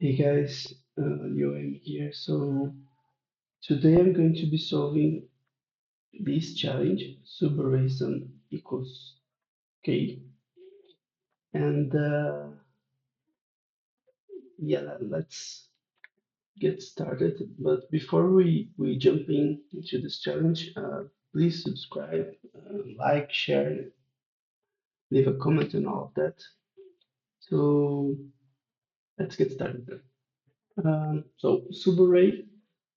Hey guys, I'm here. So today I'm going to be solving this challenge, Subarray equals K. And yeah, let's get started. But before we jump into this challenge, please subscribe, like, share, leave a comment and all of that. So let's get started then. So Subarray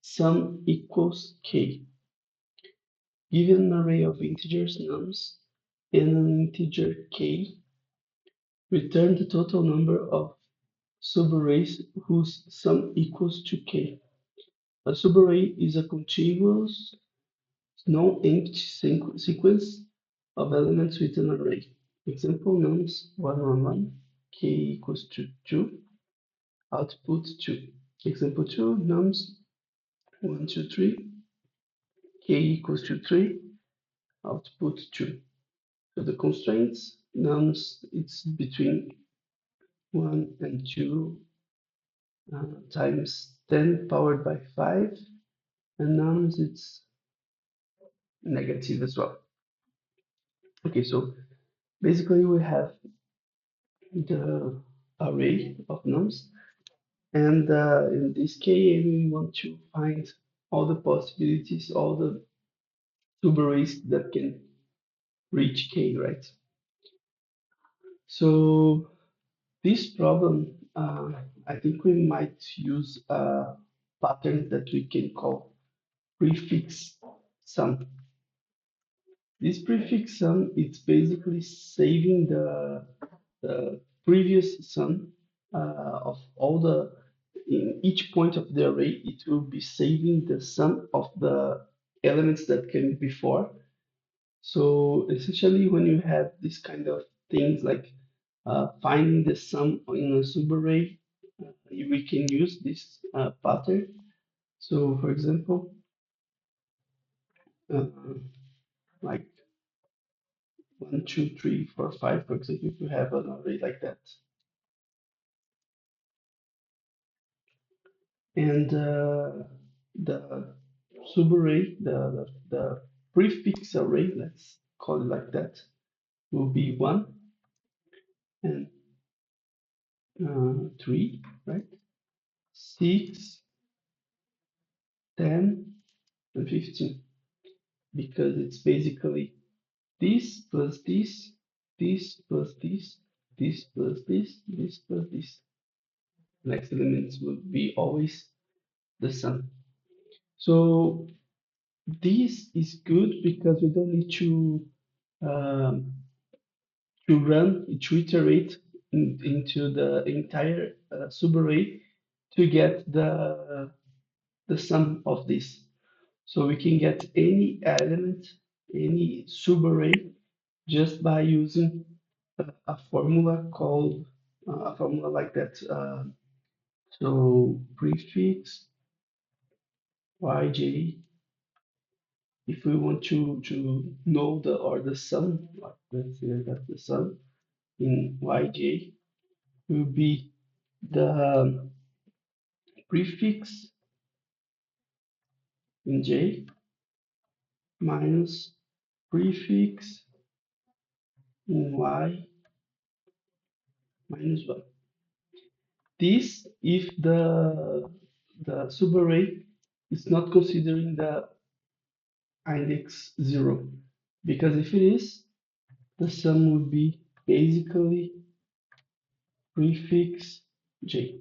sum equals K. Given an array of integers nums and an integer k, return the total number of subarrays whose sum equals to k. A subarray is a continuous non-empty sequence of elements with an array. Example nums 1, 1, 1, k equals to 2, output 2. Example 2 nums 1, 2, 3, k equals to 3, output 2. So the constraints nums it's between 1 and 2 times 10 powered by 5, and nums it's negative as well. Okay, so basically we have the array of nums, and in this case we want to find all the possibilities, all the subarrays that can reach k, right? So this problem, I think we might use a pattern that we can call prefix sum. This prefix sum, it's basically saving the previous sum of all in each point of the array, it will be saving the sum of the elements that came before. So essentially, when you have this kind of things like finding the sum in a subarray, we can use this pattern. So for example, uh, like 1, 2, 3, 4, 5, for example, if you have an array like that. And the subarray, the prefix array, let's call it like that, will be 1 and 3, right? 6, 10, and 15, because it's basically this plus this, this plus this, this plus this, this plus this. Next elements will be always the sum. So this is good because we don't need um, to iterate into the entire subarray to get the sum of this. So we can get any element, any subarray, just by using a formula called a formula like that. So prefix yj, if we want to know the sum, like let's say that the sum in yj will be the prefix in j minus prefix in y minus 1. This if the subarray is not considering the index 0, because if it is, the sum would be basically prefix j.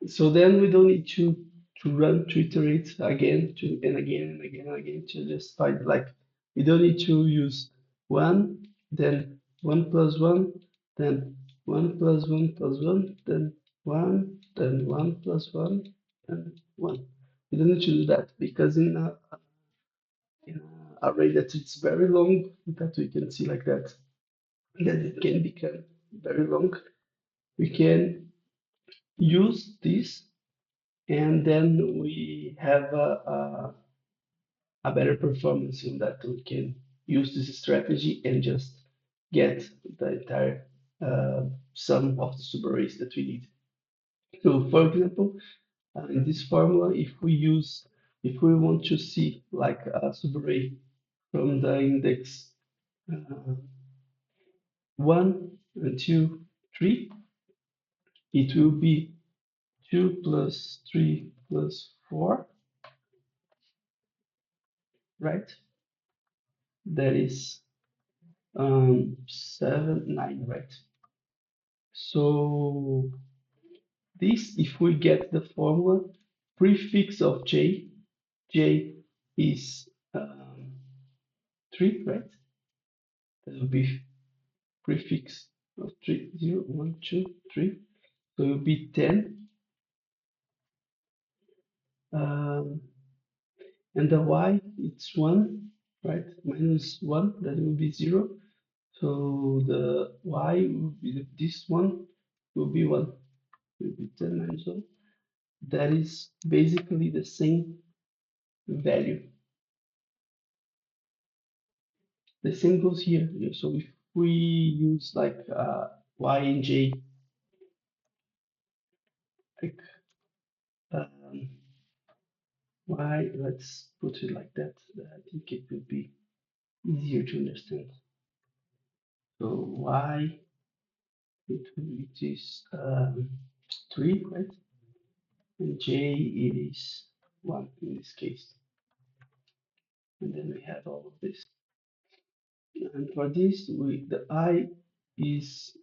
So then we don't need to iterate again and again and again and again to just find, like, we don't need to use 1, then 1 plus 1, then 1 plus 1 plus 1, then 1, then 1 plus 1, and 1. We don't need to do that because in a array that it's very long, that we can see like that, that it can become very long, we can use this, and then we have a better performance in that we can use this strategy and just get the entire uh, sum of the subarrays that we need. So, for example, in this formula, if we want to see like a subarray from the index 1 and 2, 3, it will be 2 plus 3 plus 4, right? That is 7, 9, right? So this, if we get the formula, prefix of j is 3, right? That will be prefix of 3, 0, 1, 2, 3. So it will be 10. Um, and the y, it's 1, right? Minus 1, that will be 0. So the y will be this one will be 1, will be 10 minus 1. That is basically the same value. The same goes here. So if we use like y and j, like um, y, let's put it like that. I think it will be easier to understand. So y, it is 3, right? And j, it is 1 in this case. And then we have all of this. And for this, the I is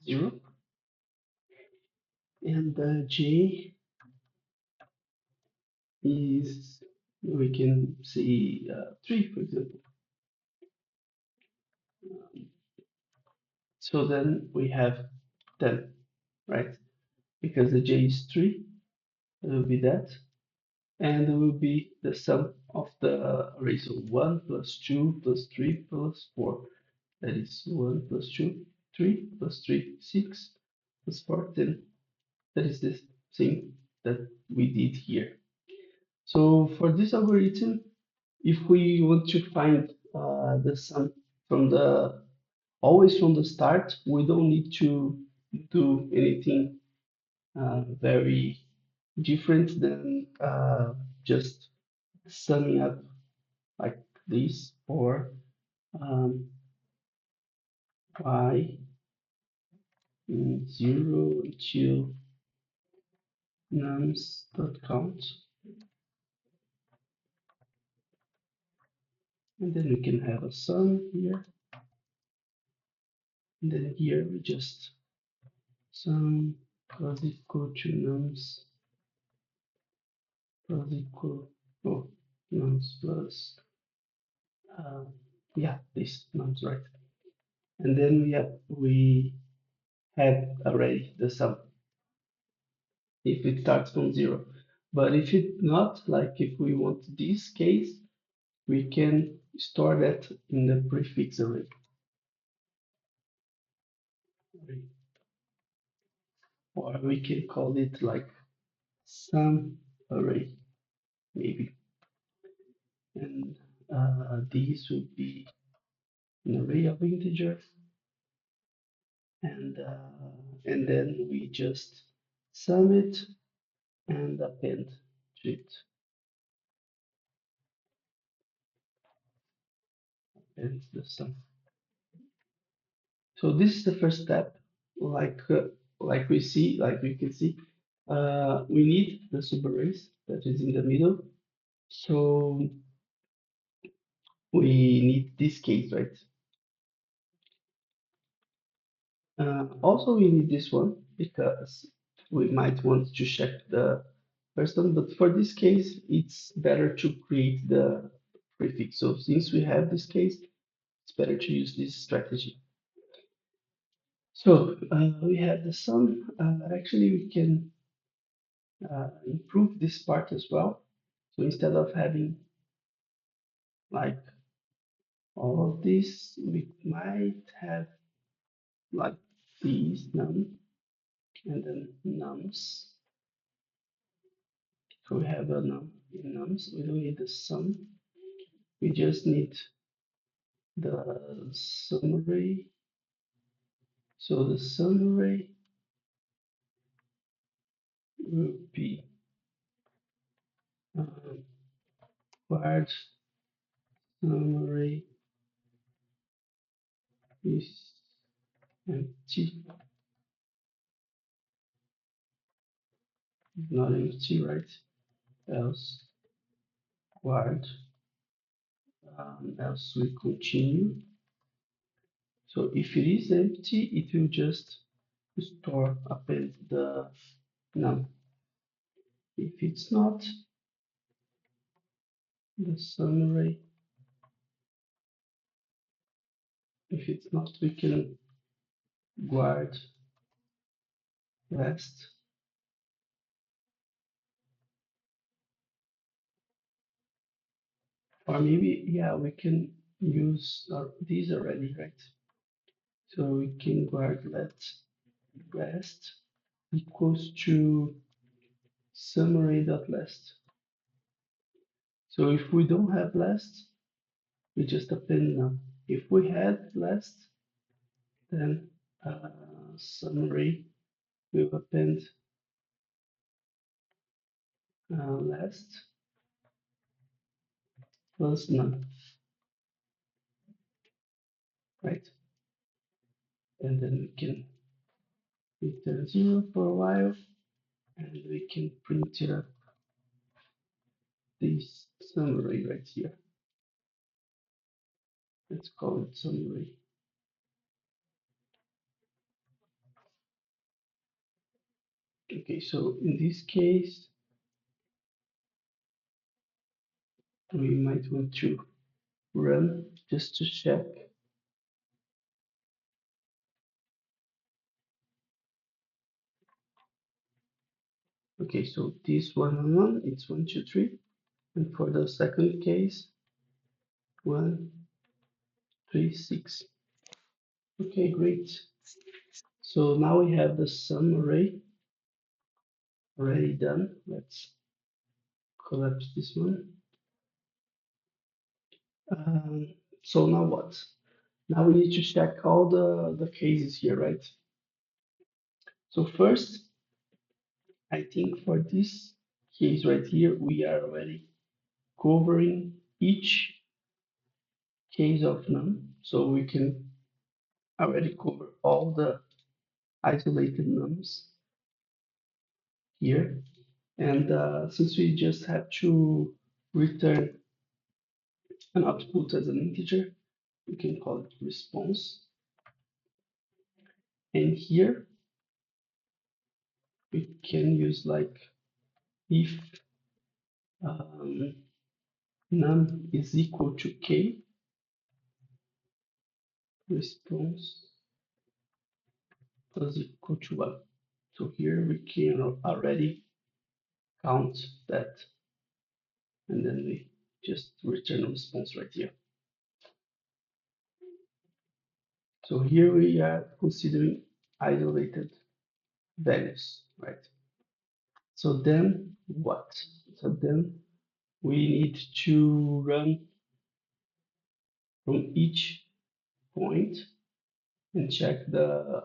0, and the J is, we can say 3, for example. So then we have 10, right? Because the J is 3, it will be that. And it will be the sum of the array. So 1 plus 2 plus 3 plus 4. That is 1 plus 2, 3 plus 3, 6 plus 4, 10. That is the same that we did here. So for this algorithm, if we want to find the sum from the always from the start, we don't need to do anything very different than just summing up like this, or um, y 0 until nums.count, and then we can have a sum here, and then here we just sum plus equal to nums plus equal, oh, nums plus uh, yeah, this nums, right? And then we have already the sum if it starts from 0. But if it not, like if we want this case, we can store that in the prefix array. Or we can call it like sum array, maybe. And these would be an array of integers, and then we just sum it and append to it, and the sum. So this is the first step. Like like we see, like we can see, we need the subarrays that is in the middle. So we need this case, right? Also, we need this one because we might want to check the first one, but for this case, it's better to create the prefix. So since we have this case, it's better to use this strategy. So we have the sum. Actually, we can improve this part as well. So instead of having like all of this, we might have like these num and then nums. So we have a num in nums. We don't need the sum. We just need the summary. So the summary will be um, large summary is empty, not empty, right? Else word, else we continue. So if it is empty, it will just store append the num. If it's not, the summary, if it's not, we can guard last, or maybe, yeah, we can use these already, right? So we can guard let last equals to summary.last. So if we don't have last, we just append none. If we had last, then summary will append last plus none, right? And then we can return 0 for a while, and we can print it up this summary right here. Let's call it summary. Okay, so in this case, we might want to run just to check. Okay, so this 1 it's 1, 2, 3, and for the second case, 1, 3, 6. Okay, great. So now we have the sum array already done. Let's collapse this one. So now what? Now we need to check all the cases here, right? So first, I think for this case right here, we are already covering each case of none. So we can already cover all the isolated nums here. And since we just have to return an output as an integer, we can call it response. And here we can use like if num is equal to k, response is equal to 1. So here we can already count that, and then we just return a response right here. So here we are considering isolated values, right? So then what? So then we need to run from each point and check the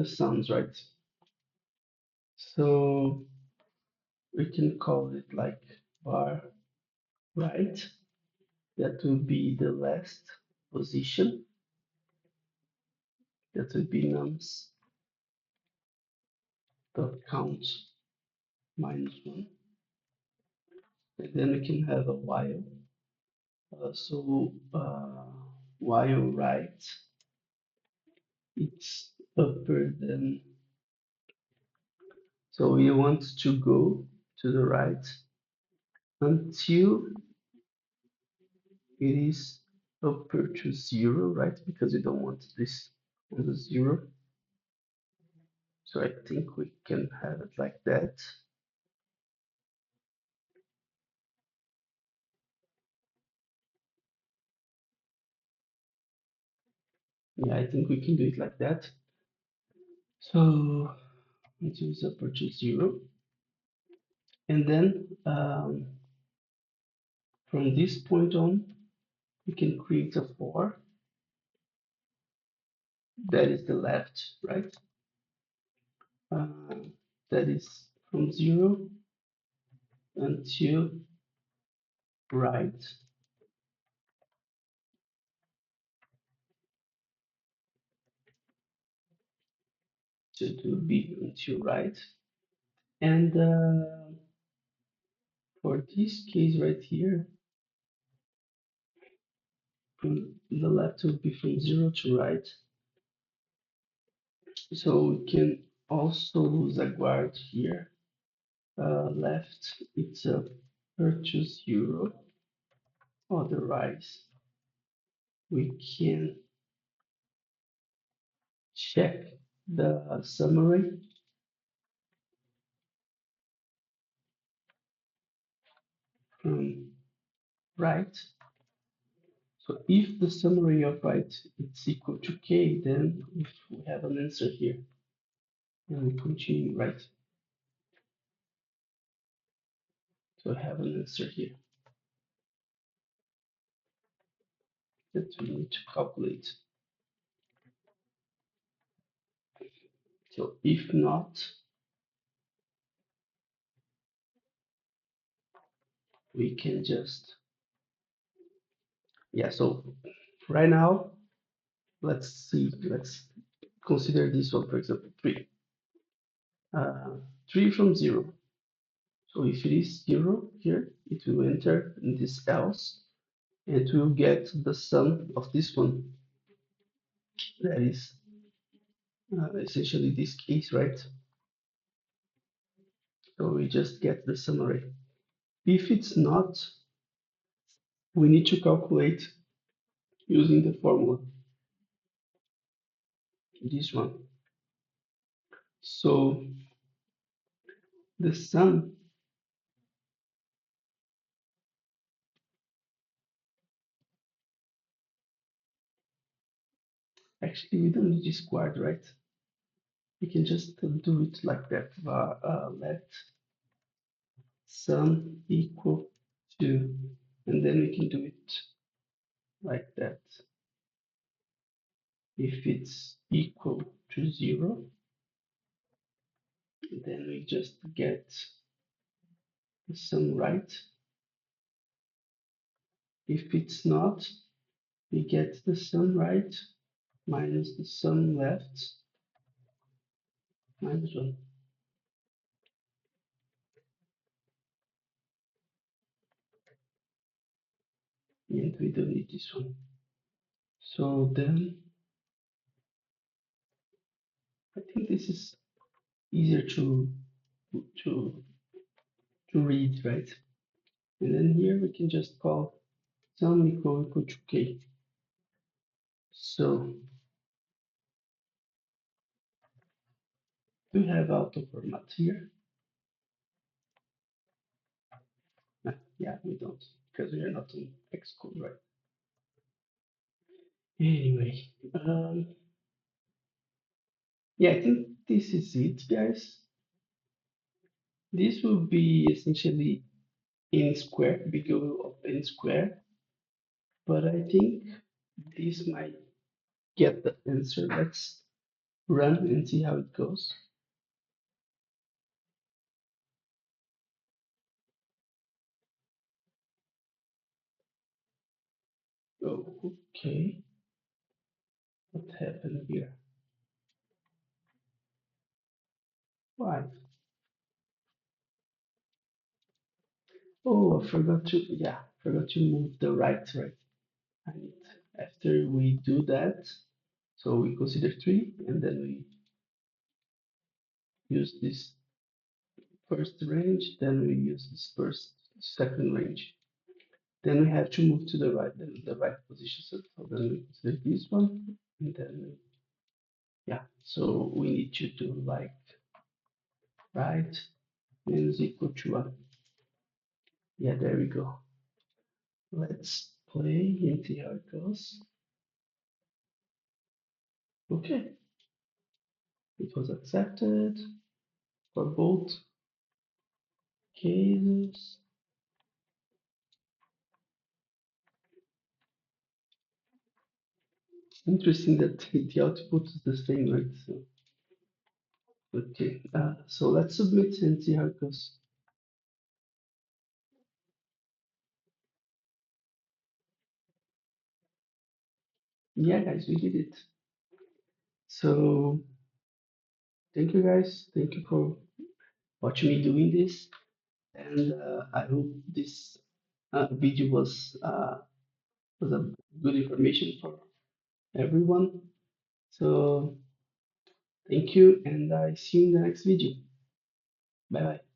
sums, right? So we can call it like bar right. That will be the last position. That will be nums dot count -1. And then we can have a while. While right, it's upper than. So we want to go to the right until it is upper to 0, right? Because we don't want this on the 0. So I think we can have it like that. Yeah, I think we can do it like that. So until it's upper to 0. And then from this point on, we can create a for. that is the left, right? Uh, that is from 0 until right. So it will be until right. And for this case right here, from the left will be from 0 to right. So we can also lose a guard here. Left, it's a purchase euro. Otherwise, we can check the summary from right. So if the summary of right is equal to k, then if we have an answer here, and we continue right, so I have an answer here that we need to calculate. So if not, we can just, yeah, so right now, let's see, let's consider this one, for example, 3. Uh, 3 from 0. So if it is 0 here, it will enter in this else, and it will get the sum of this one. That is essentially this case, right? So we just get the summary. If it's not, we need to calculate using the formula, this one. So the sum, actually we don't need this squared, right? We can just do it like that. Let sum equal to, and then we can do it like that. If it's equal to 0, then we just get the sum right. If it's not, we get the sum right minus the sum left minus 1. And we don't need this one. So then I think this is easier to to read, right? And then here we can just call sum equal to k. So we have auto format here. Yeah, we don't, because we are not in Xcode, right? Anyway, yeah, I think this is it, guys. This will be essentially n square, big O of n square, but I think this might get the answer. Let's run and see how it goes. Oh, okay. What happened here? Why? Oh, I forgot to, yeah, forgot to move the right. I need, after we do that, so we consider 3, and then we use this first range, then we use this second range. Then we have to move to the right, the right position. So then we consider this one, and then yeah. So we need to do like right is equal to 1. Yeah, there we go. Let's play and see how it goes. Okay, it was accepted for both cases. Interesting that the output is the same, right? So, okay, so let's submit and see how it goes. Yeah, guys, we did it. So, thank you guys. Thank you for watching me doing this. And I hope this video was a good information for everyone. So, thank you, and I see you in the next video. Bye bye.